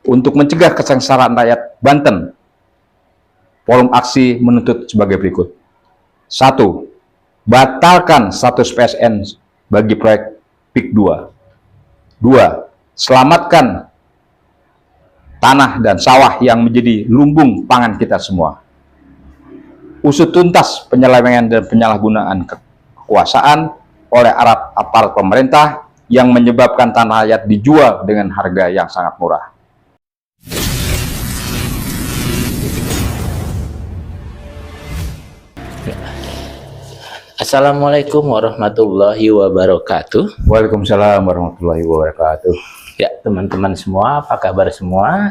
Untuk mencegah kesengsaraan rakyat Banten, Forum Aksi menuntut sebagai berikut. 1. Batalkan status PSN bagi proyek PIK 2. 2. Selamatkan tanah dan sawah yang menjadi lumbung pangan kita semua. Usut tuntas penyelewengan dan penyalahgunaan kekuasaan oleh aparat pemerintah yang menyebabkan tanah rakyat dijual dengan harga yang sangat murah. Assalamualaikum warahmatullahi wabarakatuh. Waalaikumsalam warahmatullahi wabarakatuh. Ya, teman-teman semua, apa kabar semua?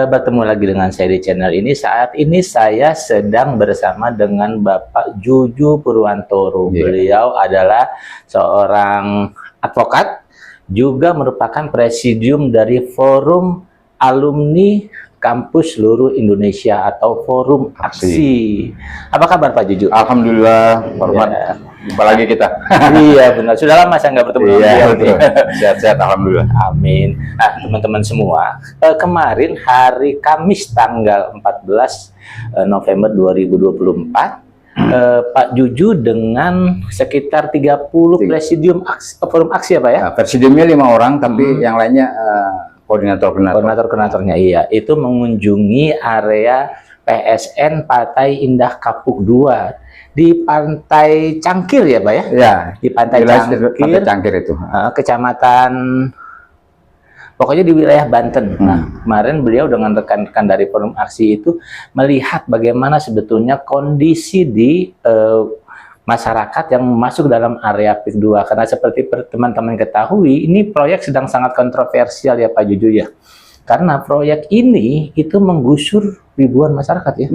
Bertemu lagi dengan saya di channel ini. Saat ini saya sedang bersama dengan Bapak Juju Purwantoro. Beliau adalah seorang advokat, juga merupakan presidium dari Forum Alumni Kampus Seluruh Indonesia atau Forum Aksi. Apa kabar Pak Juju? Alhamdulillah, hormat. Jumpa lagi kita. Iya benar, sudah lama saya nggak bertemu. Iya, sehat-sehat alhamdulillah. Amin. Nah teman-teman semua, kemarin hari Kamis tanggal 14 November 2024, Pak Juju dengan sekitar 30 presidium forum aksi apa ya? Nah, presidiumnya 5 orang, tapi yang lainnya koordinatornya. Iya, itu mengunjungi area PSN Pantai Indah Kapuk 2 di Pantai Cangkir ya Pak ya? Ya, di Pantai Cangkir itu. Kecamatan, pokoknya di wilayah Banten. Nah, kemarin beliau dengan rekan-rekan dari Forum Aksi itu melihat bagaimana sebetulnya kondisi di masyarakat yang masuk dalam area PIK 2. Karena seperti teman-teman ketahui, ini proyek sedang sangat kontroversial ya Pak Juju ya. Karena proyek ini itu menggusur ribuan masyarakat ya.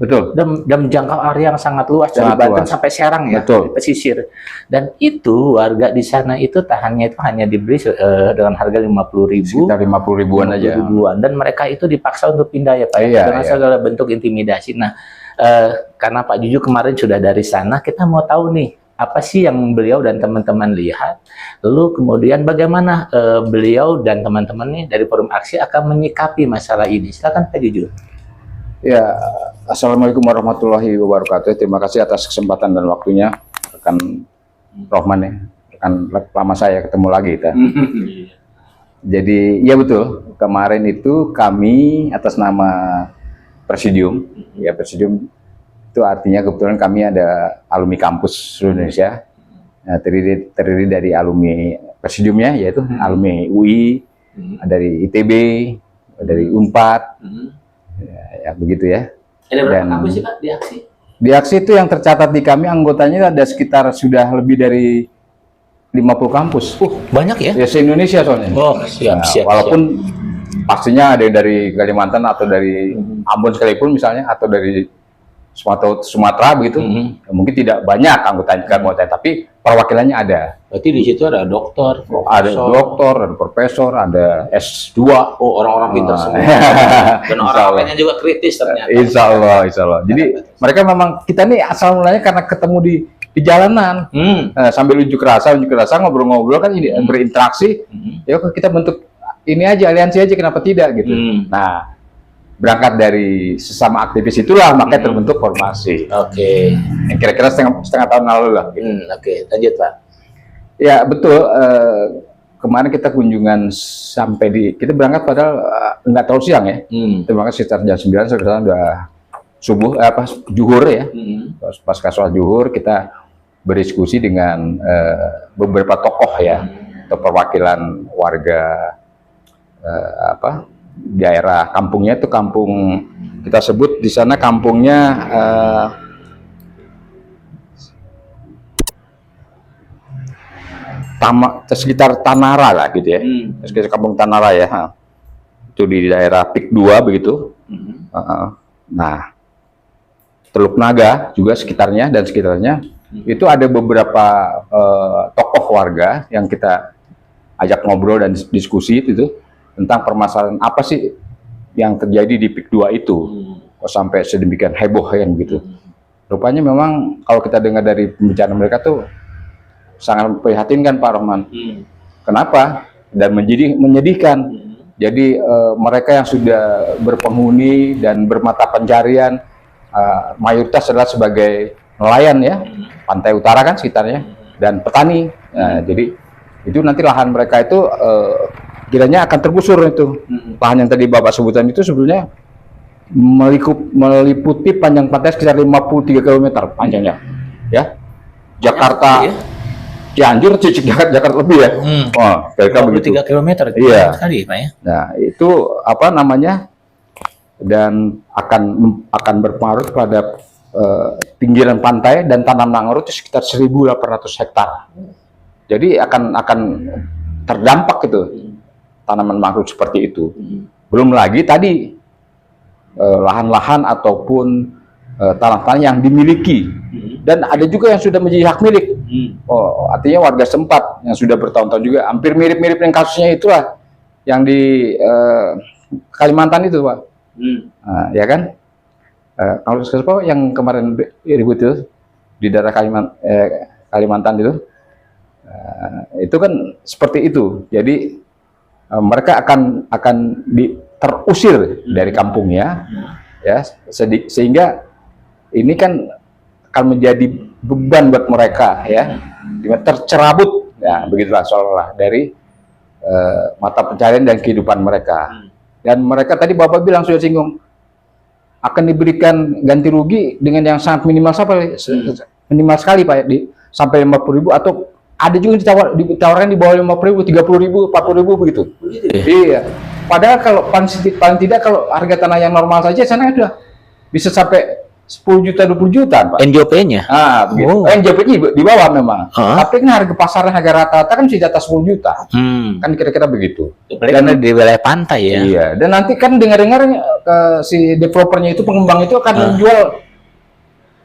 Betul. Dan menjangkau area yang sangat luas dari Banten sampai Serang ya, pesisir. Dan itu warga di sana itu tahannya itu hanya diberi dengan harga 50.000, sekitar 50 ribuan aja. Dan mereka itu dipaksa untuk pindah ya Pak, dengan segala bentuk intimidasi. Nah, karena Pak Juju kemarin sudah dari sana, kita mau tahu nih apa sih yang beliau dan teman-teman lihat, lalu kemudian bagaimana beliau dan teman-teman nih dari Forum Aksi akan menyikapi masalah ini. Silakan Pak Juju. Ya, assalamualaikum warahmatullahi wabarakatuh. Terima kasih atas kesempatan dan waktunya, rekan Rohman ya. Rekan lama saya ketemu lagi kita. Jadi, ya betul. Kemarin itu kami atas nama presidium, ya presidium itu artinya kebetulan kami ada alumni kampus seluruh Indonesia. Nah, terdiri dari alumni presidiumnya, yaitu alumni UI, dari ITB, dari Unpad. Ya begitu ya. Ada berapa kampus sih Pak di Aksi? Di Aksi itu yang tercatat di kami anggotanya ada sekitar sudah lebih dari 50 kampus. Banyak ya? Ya se-Indonesia soalnya. Oh, siap. Walaupun pastinya ada dari Kalimantan atau dari Ambon sekalipun misalnya, atau dari Sumatera begitu. Ya, mungkin tidak banyak anggotanya, tapi perwakilannya ada. Berarti di situ ada dokter, ada profesor, ada S2. Oh, orang-orang pintar semua. Dan orang-orangnya juga kritis ternyata. Insya Allah. Jadi mereka memang, kita nih asal mulanya karena ketemu di jalanan, sambil unjuk rasa ngobrol-ngobrol kan, ini berinteraksi. Ya kita bentuk ini aja, aliansi aja, kenapa tidak gitu. Nah, berangkat dari sesama aktivis itulah makanya terbentuk formasi. Oke. Kira-kira setengah tahun lalu lah. Gitu. Oke, lanjut Pak. Ya betul. Kemarin kita kunjungan sampai kita berangkat padahal nggak terlalu siang ya. Terima kasih sekitar jam 9 sekarang udah subuh, zuhur ya. Pasca sholat zuhur kita berdiskusi dengan beberapa tokoh ya, atau perwakilan warga daerah kampungnya itu, kampung kita sebut di sana kampungnya sekitar Tanara lah gitu ya, sekitar kampung Tanara ya, itu di daerah PIK 2 begitu. Nah, Teluk Naga juga sekitarnya itu ada beberapa tokoh warga yang kita ajak ngobrol dan diskusi itu tentang permasalahan apa sih yang terjadi di PIK 2 itu, kok sampai sedemikian heboh kan gitu. Rupanya memang kalau kita dengar dari pembicaraan mereka tuh sangat memprihatinkan Pak Rohman. Kenapa? Dan menyedihkan. Jadi mereka yang sudah berpenghuni dan bermata pencarian mayoritas adalah sebagai nelayan ya, pantai utara kan sekitarnya, dan petani. Nah, jadi itu nanti lahan mereka itu kiranya akan tergusur itu. Lahan yang tadi Bapak sebutkan itu sebetulnya meliputi panjang pantai sekitar 53 km panjangnya. Ya. Jakarta, Cianjur, Jakarta lebih ya. Oh, kira-kira begitu. 53 km. Iya. Sekali, Pak ya. Nah, itu apa namanya? Dan akan berpengaruh pada pinggiran pantai dan tanam mangrove itu sekitar 1.800 hektar. Jadi akan terdampak gitu tanaman mangrove seperti itu. Belum lagi tadi lahan-lahan ataupun tanah-tanah yang dimiliki dan ada juga yang sudah menjadi hak milik. Oh, artinya warga setempat yang sudah bertahun-tahun juga hampir mirip-mirip dengan kasusnya itulah yang di Kalimantan itu, Pak. Nah, ya kan? Kalau kasus yang kemarin ribut itu di daerah Kalimantan itu kan seperti itu. Jadi mereka akan terusir dari kampungnya, ya, sehingga ini kan akan menjadi beban buat mereka, ya, tercerabut, ya, begitulah seolah-olah dari mata pencarian dan kehidupan mereka. Dan mereka tadi Bapak bilang sudah singgung akan diberikan ganti rugi dengan yang sangat minimal minimal sekali Pak, sampai 50.000 atau ada juga ditawarkan di bawah 50.000, 30.000, 40.000 begitu. Iya. Padahal kalau paling tidak kalau harga tanah yang normal saja sana sudah bisa sampai 10 juta, 20 juta, Pak. NJP-nya? Begitu. NJP-nya di bawah memang. Tapi kan harga pasarnya, harga rata-rata kan bisa di atas 10 juta. Kan kira-kira begitu. Dan di wilayah pantai ya? Iya. Dan nanti kan dengar-dengar si developernya itu, pengembang itu akan menjual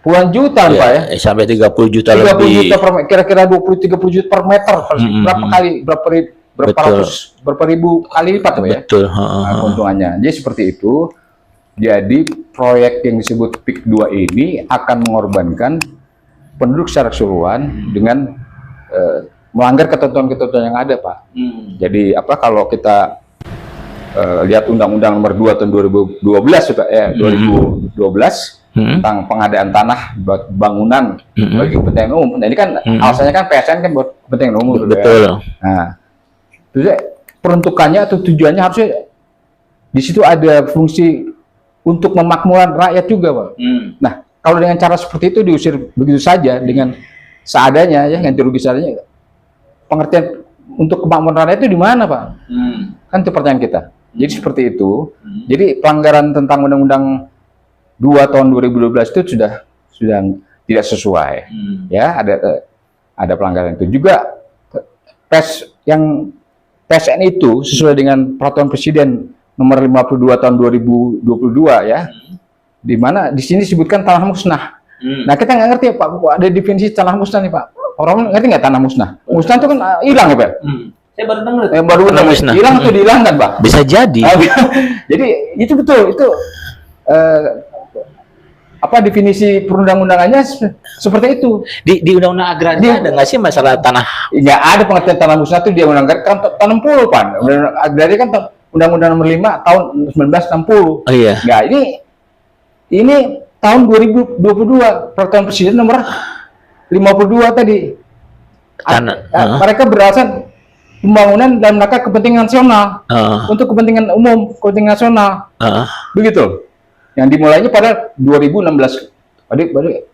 puluhan juta, Pak ya. Sampai 30 juta 30 lebih. Juta kira-kira 20-30 juta per meter. Berapa ribu kali lipat, Pak ya. Betul. Keuntungannya. Jadi seperti itu. Jadi proyek yang disebut PIK 2 ini akan mengorbankan penduduk secara keseluruhan dengan melanggar ketentuan-ketentuan yang ada, Pak. Jadi kalau kita lihat Undang-Undang Nomor 2 tahun 2012 2012 tentang pengadaan tanah buat bangunan bagi kepentingan umum. Nah, ini kan alasannya kan PSN kan buat kepentingan umum. Betul. Nah, itu peruntukannya atau tujuannya harusnya di situ ada fungsi untuk memakmurkan rakyat juga, Pak. Nah, kalau dengan cara seperti itu diusir begitu saja dengan seadanya, ya, ganti rugi seadanya, pengertian untuk kemakmuran rakyat itu di mana, Pak? Kan itu pertanyaan kita. Jadi seperti itu. Jadi pelanggaran tentang Undang-Undang 2 tahun 2012 itu sudah tidak sesuai. Ya, ada pelanggaran itu juga. PSN itu sesuai dengan peraturan Presiden Nomor 52 tahun 2022 ya, di mana di sini disebutkan tanah musnah. Nah, kita nggak ngerti ya, Pak, ada definisi tanah musnah nih, Pak. Orang ngerti nggak tanah musnah? Musnah itu kan hilang ya, Pak? Saya baru dengar. Baru dengar. Hilang atau dihilangkan, Pak? Bisa jadi. Jadi itu betul, itu definisi perundang-undangannya seperti itu. Di Undang-Undang Agraria ada nggak sih masalah tanah? Nggak ada pengertian tanah musnah itu dia Undang-Undang kan tahun 60, Pak. Undang-Undang Agraria kan Undang-Undang Nomor 5 tahun 1960. Oh iya. Nah, ini tahun 2022 peraturan Presiden Nomor 52 tadi. Mereka beralasan pembangunan dalam rangka kepentingan nasional, untuk kepentingan umum, kepentingan nasional. Begitu. Yang dimulainya pada 2016.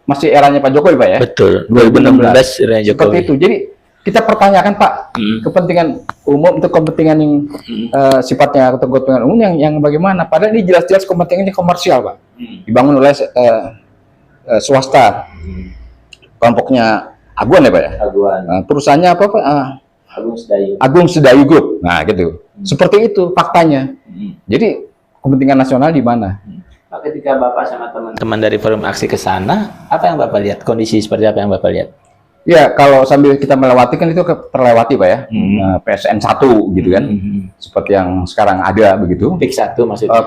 Masih eranya Pak Jokowi, Pak ya? Betul. 2016 eranya Jokowi. Seperti itu. Jadi kita pertanyakan, Pak, kepentingan umum untuk kepentingan yang sifatnya atau kepentingan umum yang bagaimana? Padahal ini jelas-jelas kepentingannya komersial, Pak. Dibangun oleh swasta. Kelompoknya Aguan ya, Pak ya? Aguan. Perusahaannya apa, Pak? Agung Sedayu Group. Nah, gitu. Seperti itu faktanya. Jadi kepentingan nasional di mana? Pak, ketika Bapak sama teman-teman dari Forum Aksi ke sana, apa yang Bapak lihat? Kondisi seperti apa yang Bapak lihat? Ya, kalau sambil kita melewati kan itu terlewati, Pak ya. PSN 1 gitu kan. Seperti yang sekarang ada begitu. PIK 1 maksudnya.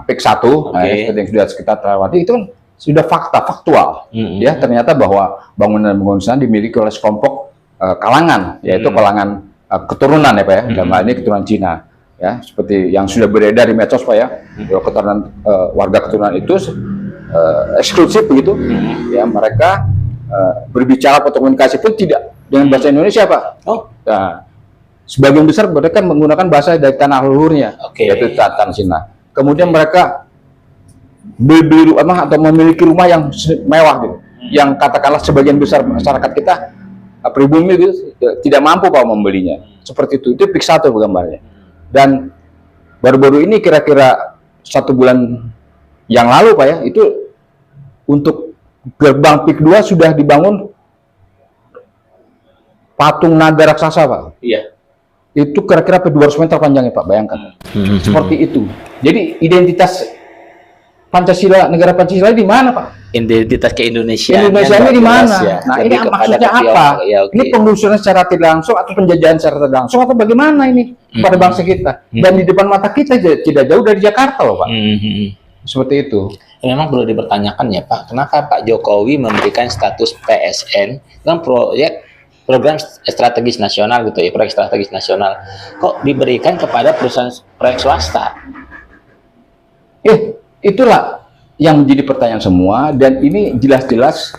PIK 1, seperti yang sudah kita terlewati itu kan sudah faktual. Ya, ternyata bahwa bangunan-bangunan sana dimiliki oleh sekelompok kalangan, yaitu kalangan keturunan ya, Pak ya. Dalam hal ini keturunan Cina. ya, seperti yang sudah beredar di medsos Pak ya, keturunan warga keturunan itu eksklusif begitu, ya mereka berbicara atau komunikasi pun tidak dengan bahasa Indonesia Pak. Nah, sebagian besar mereka menggunakan bahasa dari tanah leluhurnya, yaitu Tanah Sina. Kemudian mereka beli rumah atau memiliki rumah yang mewah gitu, yang katakanlah sebagian besar masyarakat kita pribumi gitu tidak mampu Pak membelinya. Seperti itu PIK 1 gambarnya. Dan baru-baru ini kira-kira 1 bulan yang lalu Pak ya, itu untuk gerbang PIK 2 sudah dibangun patung naga raksasa Pak. Iya. Itu kira-kira 200 meter panjangnya Pak, bayangkan. Seperti itu. Jadi identitas Pancasila, negara Pancasila di mana Pak? Identitas keindonesiaan. Indonesia ini di mana? Ya. Nah ini maksudnya apa? Ya, Ini pengusuran secara tidak langsung atau penjajahan secara tidak langsung atau bagaimana ini pada bangsa kita? Dan di depan mata kita tidak jauh dari Jakarta loh Pak. Seperti itu. Memang perlu dipertanyakan ya Pak, kenapa Pak Jokowi memberikan status PSN kan program strategis nasional gitu ya, proyek strategis nasional, kok diberikan kepada perusahaan proyek swasta? Itulah yang menjadi pertanyaan semua, dan ini jelas-jelas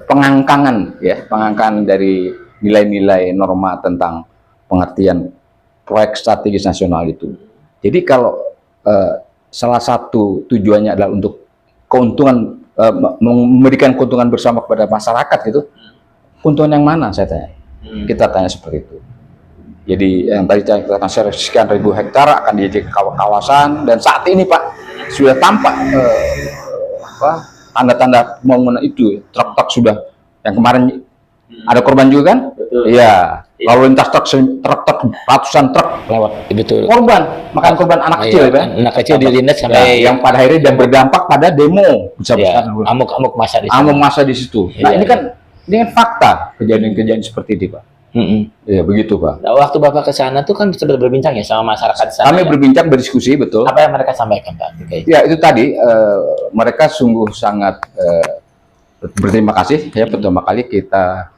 pengangkangan ya, pengangkangan dari nilai-nilai norma tentang pengertian proyek strategis nasional itu. Jadi kalau salah satu tujuannya adalah untuk keuntungan, memberikan keuntungan bersama kepada masyarakat gitu, keuntungan yang mana saya tanya? Kita tanya seperti itu. Jadi yang tadi kita katakan sekian ribu hektar akan dijadikan kawasan, dan saat ini Pak sudah tampak tanda-tanda pembangunan itu, truk-truk sudah, yang kemarin ada korban juga kan? Iya. Lalu lintas truk ratusan truk lewat. Betul. Korban, makan korban anak kecil kan? Anak kecil dilindas sampai yang pada akhirnya dan berdampak pada demo besar-besaran. Amuk-amuk masa di situ. Amuk masa di situ. Nah ini kan fakta kejadian-kejadian seperti itu Pak. Ya begitu Pak. Nah, waktu Bapak ke sana tuh kan sempat berbincang ya sama masyarakat sana. Kami berbincang, berdiskusi, betul. Apa yang mereka sampaikan Pak? Ya itu tadi mereka sungguh sangat berterima kasih ya, pertama kali kita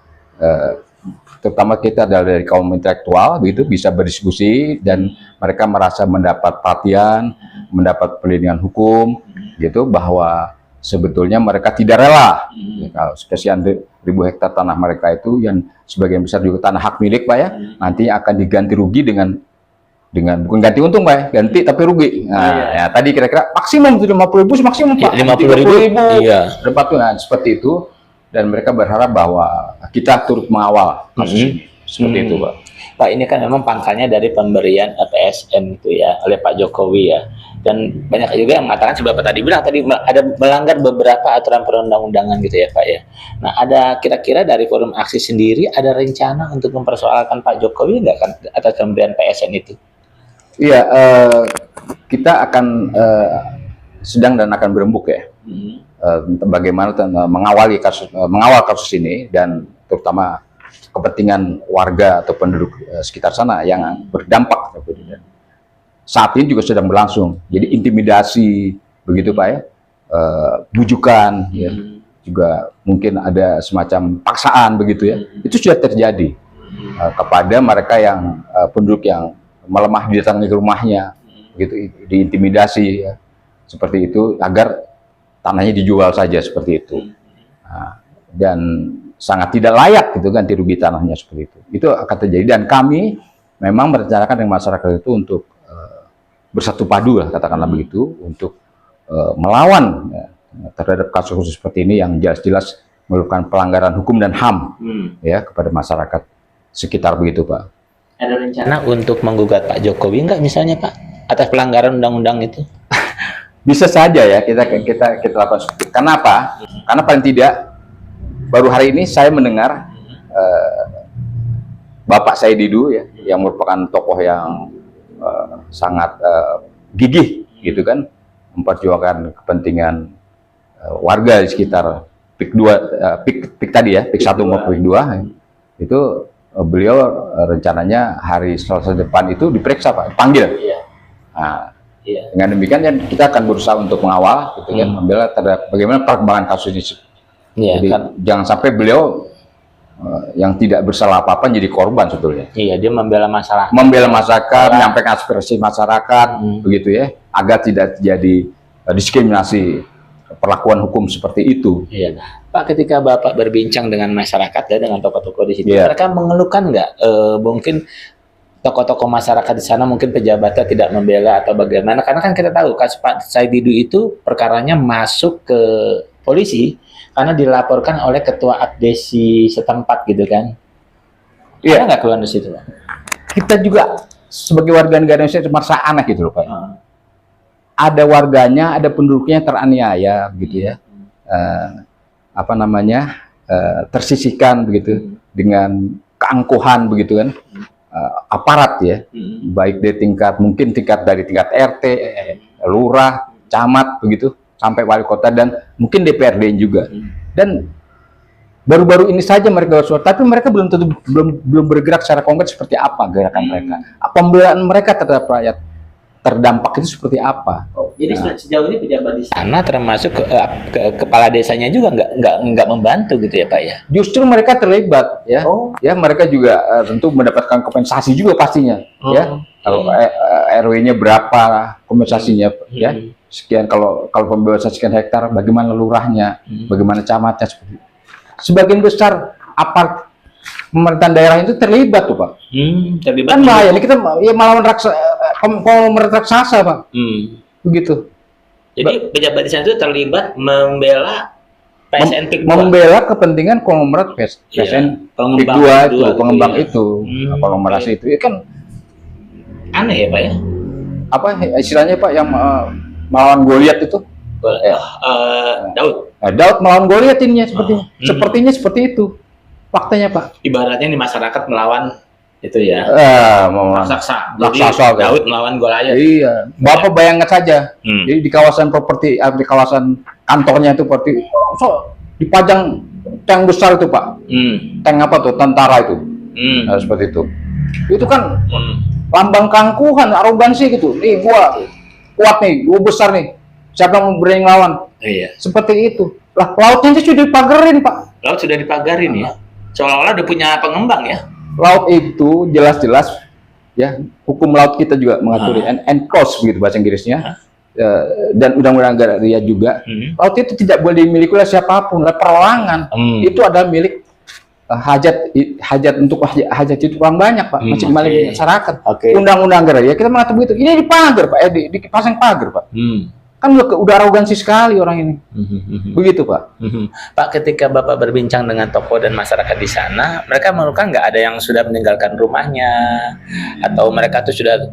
terutama kita dari kaum intelektual begitu bisa berdiskusi, dan mereka merasa mendapat perhatian, mendapat perlindungan hukum gitu, bahwa sebetulnya mereka tidak rela kalau sekian ribu hektar tanah mereka itu yang sebagian besar juga tanah hak milik Pak ya, nanti akan diganti rugi dengan bukan ganti untung Pak ya, ganti tapi rugi. Nah, ya tadi kira-kira maksimum 50.000 maksimum Pak. 50.000. Iya. Nah, seperti itu, dan mereka berharap bahwa kita turut mengawal kasus ini. Seperti itu Pak. Pak, ini kan memang pangkalnya dari pemberian PSN itu ya oleh Pak Jokowi ya. Dan banyak juga yang mengatakan seberapa tadi bilang tadi ada melanggar beberapa aturan perundang-undangan gitu ya Pak ya. Nah, ada kira-kira dari Forum Aksi sendiri ada rencana untuk mempersoalkan Pak Jokowi nggak kan atas pemberian PSN itu? Iya, kita akan sedang dan akan berembuk ya. Bagaimana mengawal kasus ini, dan terutama kepentingan warga atau penduduk sekitar sana yang berdampak. Saat ini juga sedang berlangsung. Jadi intimidasi begitu Pak ya, bujukan ya, juga mungkin ada semacam paksaan begitu ya. Itu sudah terjadi kepada mereka yang penduduk yang melemah, didatangi ke rumahnya begitu, diintimidasi ya, seperti itu, agar tanahnya dijual saja seperti itu. Nah, dan sangat tidak layak gitu ganti rugi tanahnya seperti itu. Itu akan terjadi, dan kami memang merencanakan dengan masyarakat itu untuk bersatu padu lah katakanlah begitu, untuk melawan ya, terhadap kasus-kasus seperti ini yang jelas-jelas melakukan pelanggaran hukum dan HAM ya kepada masyarakat sekitar begitu Pak. Ada rencana untuk menggugat Pak Jokowi nggak misalnya Pak atas pelanggaran undang-undang itu? Bisa saja ya kita lakukan. Kenapa? Karena paling tidak baru hari ini saya mendengar Bapak Said Didu ya, yang merupakan tokoh yang sangat gigih gitu kan, memperjuangkan kepentingan warga di sekitar PIK 2, PIK tadi ya, PIK 1 maupun PIK 2 itu beliau rencananya hari Selasa depan itu diperiksa Pak, panggil. Nah, dengan demikian kan kita akan berusaha untuk mengawal gitu kan, membela terhadap bagaimana perkembangan kasus ini. Jadi jangan sampai beliau yang tidak bersalah apa-apa jadi korban sebetulnya. Iya, dia membela masyarakat. Membela masyarakat, menyampaikan aspirasi masyarakat, begitu ya, agar tidak terjadi diskriminasi perlakuan hukum seperti itu. Iya, Pak, ketika Bapak berbincang dengan masyarakat ya, dengan tokoh-tokoh di situ, Iya. mereka mengeluhkan nggak mungkin tokoh-tokoh masyarakat di sana mungkin pejabatnya tidak membela atau bagaimana? Karena kan kita tahu kasus Pak Said Didu itu perkaranya masuk ke polisi karena dilaporkan oleh ketua abdesi setempat gitu kan. Iya. Ada nggak keluhan di situ, Pak? Kita juga sebagai warga negara Indonesia merasa aneh gitu loh Pak. Ada warganya, ada penduduknya teraniaya gitu ya. Tersisihkan begitu dengan keangkuhan begitu kan. Aparat ya, baik dari tingkat dari tingkat RT, lurah, camat begitu, sampai wali kota dan mungkin DPRD juga. Dan baru-baru ini saja mereka bersuara, tapi mereka belum bergerak secara konkret seperti apa gerakan mereka. Pembelaan mereka terhadap rakyat terdampak itu seperti apa? Jadi sejauh ini pejabat di sana termasuk kepala desanya juga nggak membantu gitu ya Pak ya? Justru mereka terlibat ya, ya mereka juga tentu mendapatkan kompensasi juga pastinya, ya. Kalau RW-nya berapa kompensasinya, ya sekian kalau pembebasan sekian hektar, bagaimana lurahnya, bagaimana camatnya seperti itu. Sebagian besar apart pemerintahan daerah itu terlibat tuh Pak. Terlibat. Kan bahaya, ini kita ya melawan konglomerat raksasa Pak. Begitu. Jadi pejabat di sana itu terlibat membela PSN PIK 2. Membela kepentingan konglomerat PSN PIK 2 itu, pengembang itu, konglomerasi itu. Ya kan aneh ya Pak ya? Apa istilahnya Pak yang melawan Goliat itu? Daud. Daud melawan Goliat ininya sepertinya. Sepertinya seperti itu. Faktanya Pak. Ibaratnya di masyarakat melawan itu ya. Raksasa. Jadi Daud melawan Goliat. Iya. Bapak bayangkan saja. Jadi di kawasan properti, di kawasan kantornya itu seperti dipajang tank besar itu Pak. Tank apa tuh? Tentara itu. Nah, seperti itu. Itu kan lambang keangkuhan, arogansi gitu. Nih gua kuat nih, gua besar nih. Siapa yang berani ngelawan? Iya. Seperti itu. Lah lautnya sudah dipagarin Pak. Laut sudah dipagarin ya. Seolah-olah udah punya pengembang ya. Laut itu jelas-jelas ya, hukum laut kita juga mengatur enclosed begitu bahasa Inggrisnya. Dan undang-undang agraria juga. Laut itu tidak boleh dimiliki oleh siapapun, oleh perorangan. Itu adalah milik hajat untuk hajat itu kurang banyak Pak, masih milik masyarakat. Undang-undang agraria kita mengatur begitu. Ini dipagar Pak, dipasang pagar Pak. Kan udah arogansi sekali orang ini. Begitu Pak. Pak, ketika Bapak berbincang dengan tokoh dan masyarakat di sana, mereka mengeluhkan nggak ada yang sudah meninggalkan rumahnya, atau mereka tuh sudah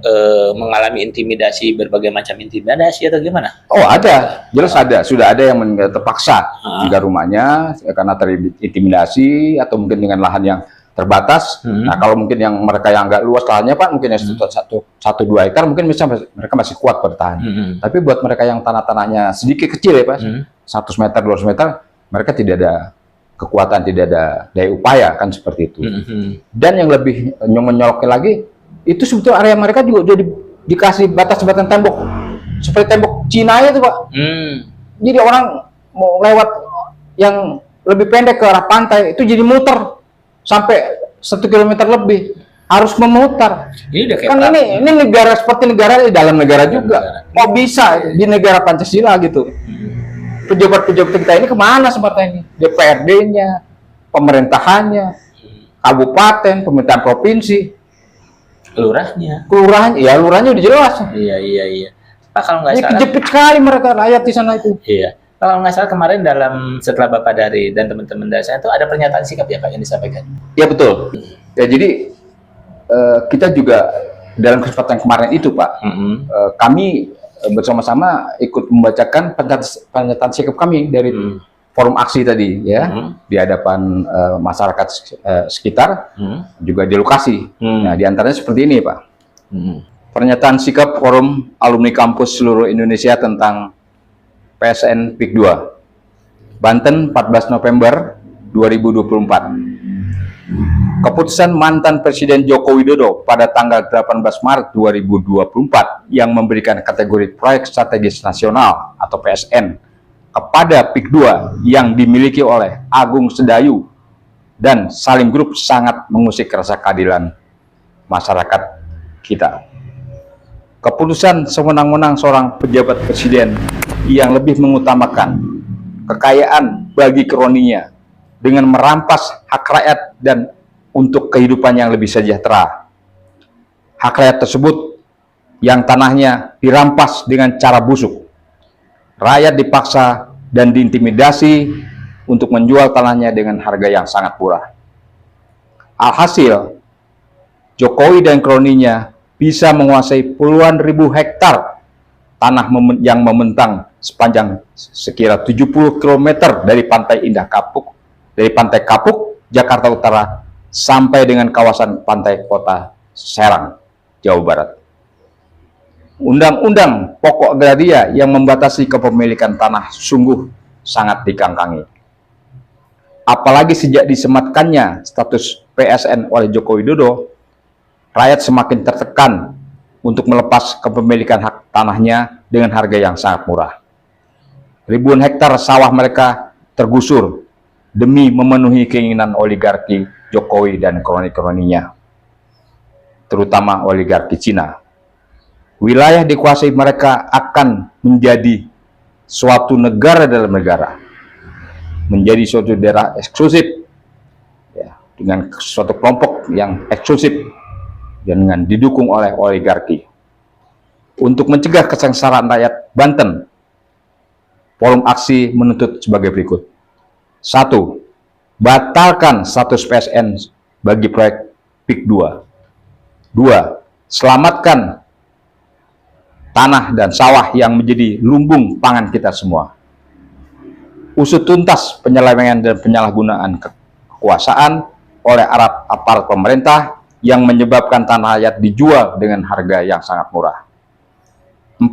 mengalami intimidasi, berbagai macam intimidasi atau gimana? Oh ada, jelas ada. Sudah ada yang terpaksa tinggal rumahnya karena terintimidasi atau mungkin dengan lahan yang terbatas. Nah kalau mungkin yang mereka yang agak luas lahannya Pak, mungkin yang 1-2 hektar mungkin mereka masih kuat bertahan. Tapi buat mereka yang tanah-tanahnya sedikit kecil ya Pak, 100 meter 200 meter, mereka tidak ada kekuatan, tidak ada daya upaya kan seperti itu. Dan yang lebih menyoloknya lagi, itu sebetulnya area mereka juga udah dikasih batas-batas tembok seperti tembok Cina itu Pak. Jadi orang mau lewat yang lebih pendek ke arah pantai itu jadi muter sampai 1 kilometer lebih, harus memutar. Kan ini negara seperti negara di dalam negara juga. Kok bisa di negara Pancasila gitu? Pejabat-pejabat kita ini kemana seperti ini? DPRD-nya, pemerintahannya, kabupaten, pemerintahan provinsi, kelurahnya ya lurahnya udah jelas. Iya. Pak, kalau nggak salah kejepit sekali mereka rakyat di sana itu. Iya. Kalau nggak salah kemarin setelah Bapak dari dan teman-teman dari saya itu ada pernyataan sikap ya Pak yang disampaikan. Ya betul. Ya jadi kita juga dalam kesempatan kemarin itu Pak, kami bersama-sama ikut membacakan pernyataan sikap kami dari forum aksi tadi ya, di hadapan masyarakat sekitar, juga di lokasi. Nah diantaranya seperti ini Pak. Pernyataan sikap forum alumni kampus seluruh Indonesia tentang PSN PIK 2 Banten 14 November 2024. Keputusan mantan Presiden Joko Widodo pada tanggal 18 Maret 2024 yang memberikan kategori proyek strategis nasional atau PSN kepada PIK 2 yang dimiliki oleh Agung Sedayu dan Salim Group sangat mengusik rasa keadilan masyarakat kita. Keputusan sewenang-wenang seorang pejabat presiden yang lebih mengutamakan kekayaan bagi kroninya dengan merampas hak rakyat dan untuk kehidupan yang lebih sejahtera. Hak rakyat tersebut yang tanahnya dirampas dengan cara busuk. Rakyat dipaksa dan diintimidasi untuk menjual tanahnya dengan harga yang sangat murah. Alhasil, Jokowi dan kroninya bisa menguasai puluhan ribu hektar tanah yang membentang sepanjang sekira 70 km dari Pantai Indah Kapuk, dari Pantai Kapuk, Jakarta Utara, sampai dengan kawasan pantai kota Serang, Jawa Barat. Undang-undang pokok agraria yang membatasi kepemilikan tanah sungguh sangat dikangkangi. Apalagi sejak disematkannya status PSN oleh Joko Widodo, rakyat semakin tertekan untuk melepas kepemilikan hak tanahnya dengan harga yang sangat murah. Ribuan hektar sawah mereka tergusur demi memenuhi keinginan oligarki Jokowi dan kroni-kroninya, terutama oligarki Cina. Wilayah dikuasai mereka akan menjadi suatu negara dalam negara, menjadi suatu daerah eksklusif, ya, dengan suatu kelompok yang eksklusif dan dengan didukung oleh oligarki. Untuk mencegah kesengsaraan rakyat Banten, forum aksi menuntut sebagai berikut. 1. Batalkan status PSN bagi proyek PIK 2. 2. Selamatkan tanah dan sawah yang menjadi lumbung pangan kita semua. Usut tuntas penyelewengan dan penyalahgunaan kekuasaan oleh aparat pemerintah yang menyebabkan tanah rakyat dijual dengan harga yang sangat murah. 4.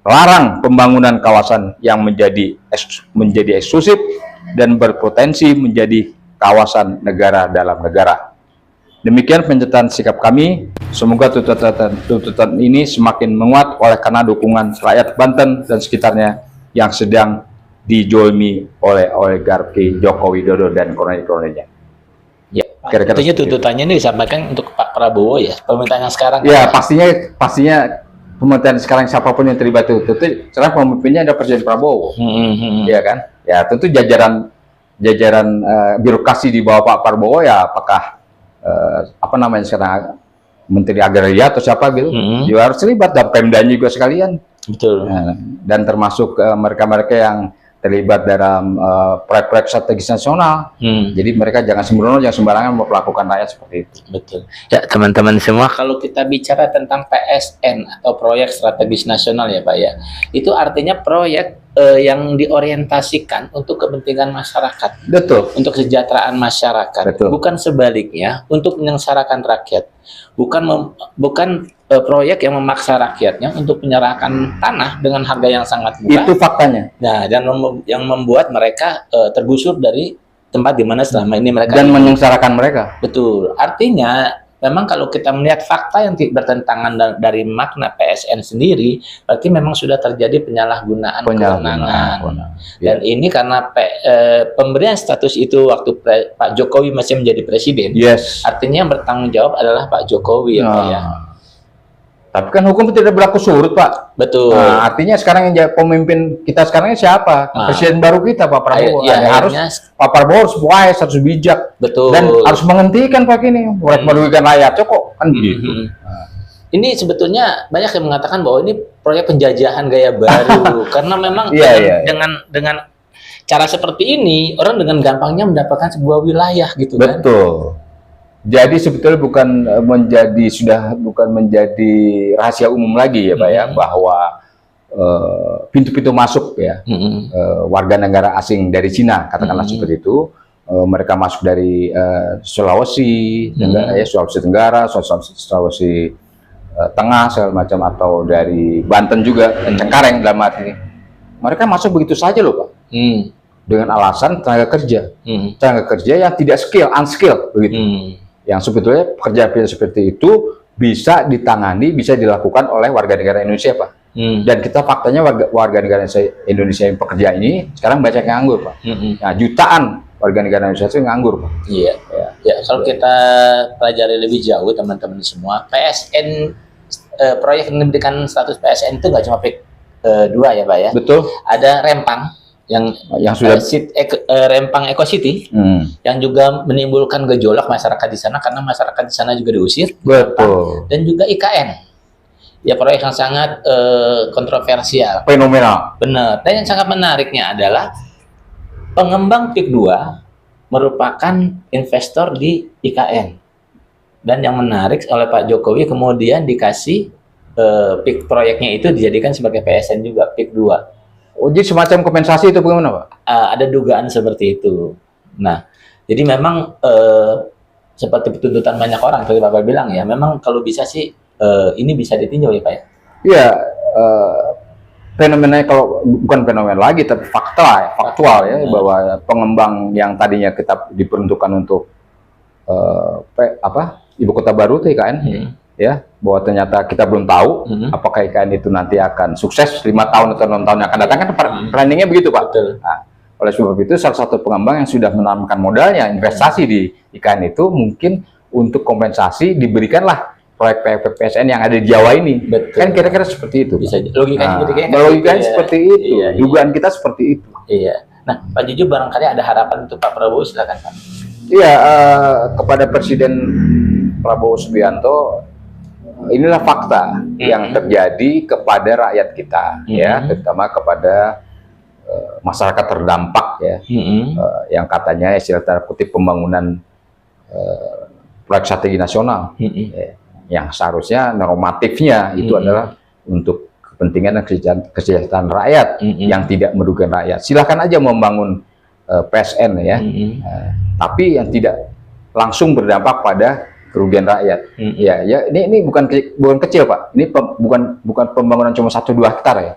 Larang pembangunan kawasan yang menjadi eksklusif dan berpotensi menjadi kawasan negara dalam negara. Demikian pernyataan sikap kami. Semoga tuntutan ini semakin menguat oleh karena dukungan rakyat Banten dan sekitarnya yang sedang dijolimi oleh oligarki Joko Widodo dan kroni-kroninya. Ya, tentunya tuntutannya ini disampaikan untuk Pak Prabowo ya, pemerintahan yang sekarang. Ya, pastinya pemerintahan sekarang siapapun yang terlibat itu, tentu sekarang pemimpinnya ada Presiden Prabowo, ya kan? Ya, tentu jajaran birokrasi di bawah Pak Prabowo ya, apakah apa namanya sekarang Menteri Agraria atau siapa gitu, juga harus terlibat, dan Pemdanya juga sekalian. Betul. Nah, dan termasuk mereka-mereka yang terlibat dalam proyek-proyek strategis nasional. Jadi mereka jangan sembrono, jangan sembarangan memperlakukan rakyat seperti itu. Betul. Ya teman-teman semua, kalau kita bicara tentang PSN atau proyek strategis nasional ya Pak ya, itu artinya proyek yang diorientasikan untuk kepentingan masyarakat. Betul. Untuk kesejahteraan masyarakat. Betul. Bukan sebaliknya untuk menyengsarakan rakyat. Bukan proyek yang memaksa rakyatnya untuk menyerahkan tanah dengan harga yang sangat murah. Itu faktanya. Nah, dan yang membuat mereka tergusur dari tempat di mana selama ini mereka dan menyengsarakan mereka. Betul. Artinya memang kalau kita melihat fakta yang bertentangan dari makna PSN sendiri, berarti memang sudah terjadi penyalahgunaan kewenangan. Dan ini karena pemberian status itu waktu Pak Jokowi masih menjadi presiden. Yes. Artinya yang bertanggung jawab adalah Pak Jokowi ya Pak ya. Tapi kan hukum tidak berlaku surut, Pak. Betul. Nah, artinya sekarang yang pemimpin kita sekarang ini siapa? Presiden baru kita, Pak Prabowo. Pak Prabowo harus wise, harus bijak. Betul. Dan harus menghentikan Pak ini, merugikan rakyat. Kok kan gitu. Ini sebetulnya banyak yang mengatakan bahwa ini proyek penjajahan gaya baru karena memang dengan cara seperti ini orang dengan gampangnya mendapatkan sebuah wilayah gitu kan. Betul. Jadi sebetulnya bukan menjadi rahasia umum lagi ya Pak ya, bahwa pintu-pintu masuk ya warga negara asing dari Cina, katakanlah seperti itu, mereka masuk dari Sulawesi Tenggara, Sulawesi Tengah segala macam, atau dari Banten juga, Cengkareng dalam arti ini. Mereka masuk begitu saja loh Pak, dengan alasan tenaga kerja yang tidak unskilled begitu. Yang sebetulnya pekerjaan seperti itu bisa ditangani, bisa dilakukan oleh warga negara Indonesia, Pak. Dan kita faktanya warga negara Indonesia yang pekerja ini sekarang banyak yang nganggur, Pak. Nah, jutaan warga negara Indonesia itu nganggur, Pak. Iya, ya. Kalau kita pelajari lebih jauh, teman-teman semua, PSN proyek yang diberikan status PSN itu nggak cuma PIK 2 ya, Pak ya. Betul. Ada Rempang yang sudah Rempang Eco City yang juga menimbulkan gejolak masyarakat di sana karena masyarakat di sana juga diusir. Betul. Dan juga IKN. Ya, proyek yang sangat kontroversial. Fenomenal. Benar. Dan yang sangat menariknya adalah pengembang PIK 2 merupakan investor di IKN. Dan yang menarik oleh Pak Jokowi kemudian dikasih PIK proyeknya itu dijadikan sebagai PSN juga, PIK 2. Oh, jadi semacam kompensasi itu bagaimana, Pak? Ada dugaan seperti itu. Nah, jadi memang seperti tuntutan banyak orang, seperti Bapak bilang ya, memang kalau bisa sih ini bisa ditinjau ya, Pak ya? Iya, fenomenanya kalau bukan fenomena lagi, tapi faktual ya, bahwa pengembang yang tadinya kita diperuntukkan untuk ibu kota baru tuh IKN, ya, bahwa ternyata kita belum tahu apakah IKN itu nanti akan sukses 5 tahun atau 6 tahun yang akan datang, kan planningnya begitu, Pak. Nah, oleh sebab itu salah satu pengembang yang sudah menanamkan modalnya investasi di IKN itu mungkin untuk kompensasi diberikanlah proyek PSN yang ada di Jawa ini. Betul. Kan kira-kira seperti itu. Bisa logikanya seperti itu. Iya. Dugaan kita seperti itu. Iya. Nah, Pak Juju barangkali ada harapan untuk Pak Prabowo, silakan, Pak. Iya, kepada Presiden Prabowo Subianto, inilah fakta yang terjadi kepada rakyat kita, ya, terutama kepada masyarakat terdampak, ya, yang katanya istilah tanda kutip pembangunan proyek strategi nasional, yang seharusnya normatifnya itu adalah untuk kepentingan dan kesejahteraan rakyat yang tidak merugikan rakyat. Silahkan aja membangun PSN, ya, tapi yang tidak langsung berdampak pada kerugian rakyat. Ya, ini bukan kecil, Pak. Ini bukan pembangunan cuma 1-2 hektar, ya.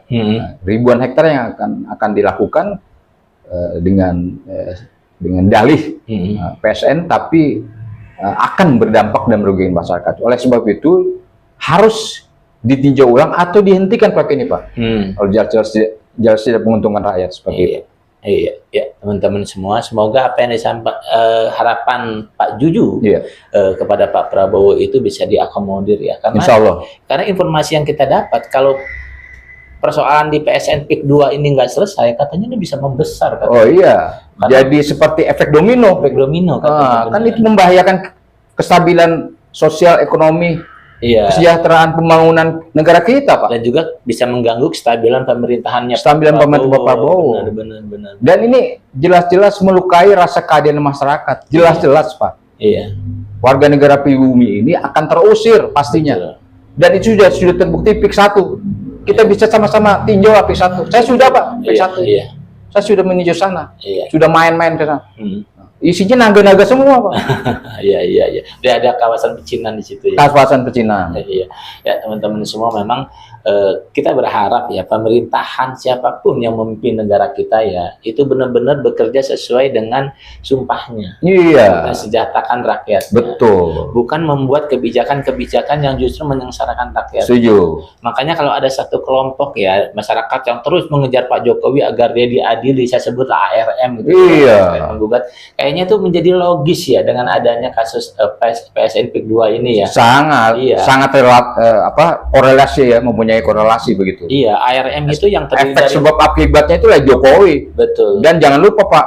Ribuan hektar yang akan dilakukan dengan dalih PSN, tapi akan berdampak dan merugikan masyarakat. Oleh sebab itu harus ditinjau ulang atau dihentikan proyek ini, Pak. Kalau jelas tidak menguntungkan rakyat seperti itu. Iya, ya, teman-teman semua, semoga apa yang disampaikan harapan Pak Juju kepada Pak Prabowo itu bisa diakomodir, ya. Karena, Insya Allah. Karena informasi yang kita dapat, kalau persoalan di PSN PIK 2 ini nggak selesai, katanya ini bisa membesar. Katanya. Oh iya, jadi seperti efek domino. Efek domino, kan itu membahayakan kestabilan sosial ekonomi, kesejahteraan pembangunan negara kita, Pak. Dan juga bisa mengganggu kestabilan pemerintahannya. Kestabilan pemerintahan Pak Prabowo. Benar. Dan ini jelas-jelas melukai rasa keadilan masyarakat. Jelas-jelas, Pak. Iya. Warga negara pribumi ini akan terusir pastinya. Betul. Dan itu sudah terbukti PIK 1. Kita bisa sama-sama tinjau PIK 1. Saya sudah, Pak, PIK 1. Iya. Saya sudah meninjau sana. Iya. Sudah main-main ke sana. Isinya naga-naga semua, Pak. Iya. Udah ada kawasan pecinan di situ, ya. Kawasan pecinan. Iya. Ya, teman-teman semua, memang kita berharap ya pemerintahan siapapun yang memimpin negara kita ya itu benar-benar bekerja sesuai dengan sumpahnya. Iya. Mensejahterakan rakyat. Betul. Bukan membuat kebijakan-kebijakan yang justru menyengsarakan rakyat. Setuju. Makanya kalau ada satu kelompok ya masyarakat yang terus mengejar Pak Jokowi agar dia diadili, saya sebutlah ARM gitu. Iya. Menggugat. Kayaknya itu menjadi logis ya dengan adanya kasus PSN PIK 2 ini ya. Sangat korelasi ya, mempunyai korelasi begitu. Iya, ARM itu yang terdiri efek dari sebab akibatnya itu lah Jokowi. Betul. Dan jangan lupa, Pak,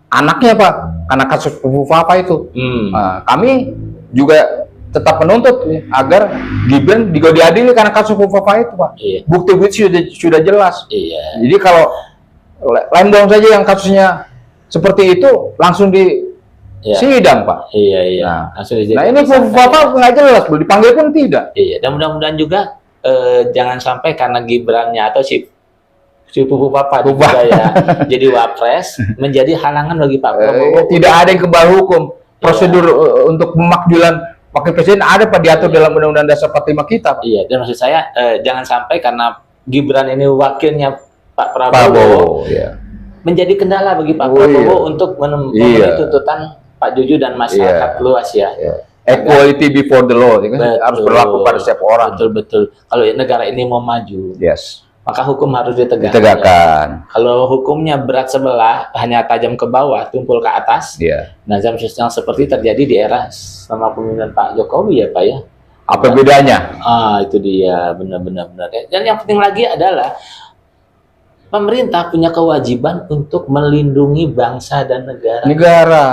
anaknya, Pak, karena kasus Papa itu. Nah, kami juga tetap menuntut agar Gibran juga diadili karena kasus Papa itu, Pak. Iya. Bukti-bukti sudah jelas. Iya. Jadi kalau Lembong saja yang kasusnya seperti itu langsung di sidang, Pak. Iya. Nah ini Papa nggak jelas, belum dipanggil pun tidak. Iya. Dan mudah-mudahan juga jangan sampai karena Gibrannya atau si Pupu Papa juga ya jadi wapres menjadi halangan bagi Pak Prabowo. Tidak ada yang kebal hukum. Prosedur untuk pemakjulan wakil presiden ada, Pak, diatur dalam Undang-Undang Dasar 45 kita, Pak. Iya, dan maksud saya jangan sampai karena Gibran ini wakilnya Pak Prabowo menjadi kendala bagi Pak Prabowo untuk memenuhi tuntutan Pak Juju dan masyarakat luas ya. Equality before the law, harus berlaku pada setiap orang. Betul. Kalau negara ini mau maju, maka hukum harus ditegakkan. Ditegakkan. Kalau hukumnya berat sebelah, hanya tajam ke bawah, tumpul ke atas, Iya. nazam yang seperti terjadi di era sama pemerintahan Pak Jokowi ya Pak ya. Apa bedanya? Itu dia, benar-benar. Dan yang penting lagi adalah pemerintah punya kewajiban untuk melindungi bangsa dan negara. Negara.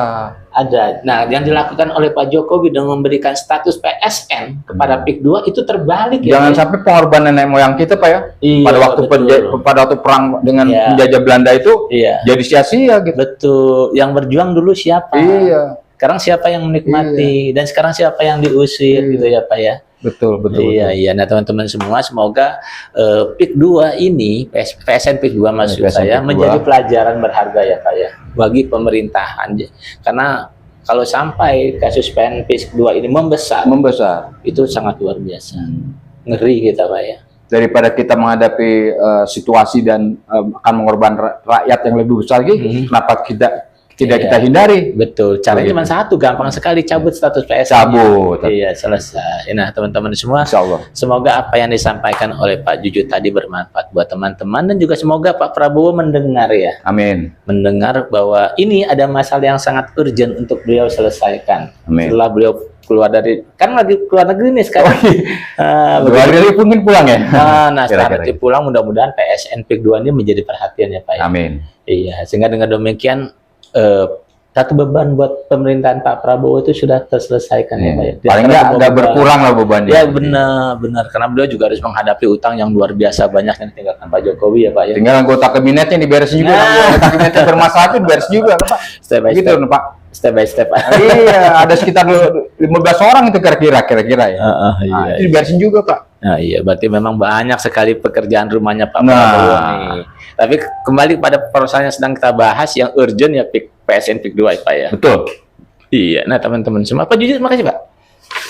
Ada. Nah, yang dilakukan oleh Pak Jokowi dengan memberikan status PSN kepada PIK 2 itu terbalik ya. Jangan Pak. sampai pengorbanan nenek moyang kita, Pak ya. Iya, pada waktu betul. pada waktu perang dengan Iya. penjajah Belanda itu Iya. jadi sia-sia gitu. Betul. Yang berjuang dulu siapa? Iya. Sekarang siapa yang menikmati dan sekarang siapa yang diusir gitu ya Pak ya. Betul. Iya, iya. Nah, teman-teman semua, semoga PIK 2 ini, PSN PIK 2 maksud PSN saya, PIK 2. menjadi pelajaran berharga ya Pak ya, bagi pemerintahan. Karena kalau sampai kasus PSN PIK 2 ini membesar, itu sangat luar biasa. Ngeri kita Pak ya. Daripada kita menghadapi situasi dan akan mengorbankan rakyat yang lebih besar lagi, kenapa tidak Iya. kita hindari? Betul, caranya cuma satu, gampang sekali, cabut status PSN. Cabut. Iya, selesai. Nah, teman-teman semua, Insya Allah. semoga apa yang disampaikan oleh Pak Juju tadi bermanfaat buat teman-teman, dan juga semoga Pak Prabowo mendengar ya. Amin. Mendengar bahwa ini ada masalah yang sangat urgent untuk beliau selesaikan. Amin. Setelah beliau keluar dari, kan lagi keluar negeri nih sekarang. Dua hari mungkin pulang ya. Nah, setelah nanti pulang mudah-mudahan PSN PIK 2 ini menjadi perhatian ya Pak ya. Amin. Iya, sehingga dengan demikian satu beban buat pemerintahan Pak Prabowo itu sudah terselesaikan ya Pak ya. Di Paling antara nggak berkurang lah bebannya. Ya benar, karena beliau juga harus menghadapi utang yang luar biasa banyak yang ditinggalkan Pak Jokowi ya Pak ya. Tinggal anggota kabinetnya diberesin juga. Anggota kabinetnya bermasalah itu diberesin juga, Pak. Step by Gitu, step. Pak. Step by step. Iya, ada sekitar 15 orang itu kira-kira ya. Iya, Nah, itu diberesin juga, Pak. Nah, iya, berarti memang banyak sekali pekerjaan rumahnya Pak Nah. Prabowo nih. Tapi kembali pada persoalan yang sedang kita bahas, yang urgent ya PSN PIK 2 ya Pak ya. Betul. Iya, nah teman-teman semua, Pak Jujur, makasih Pak.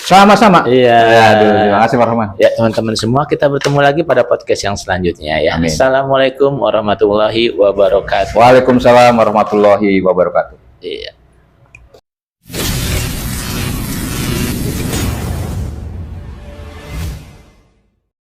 Sama-sama. Iya. Aduh, terima kasih Pak Rahman. Ya teman-teman semua, kita bertemu lagi pada podcast yang selanjutnya ya. Amin. Assalamualaikum warahmatullahi wabarakatuh. Waalaikumsalam warahmatullahi wabarakatuh. Iya.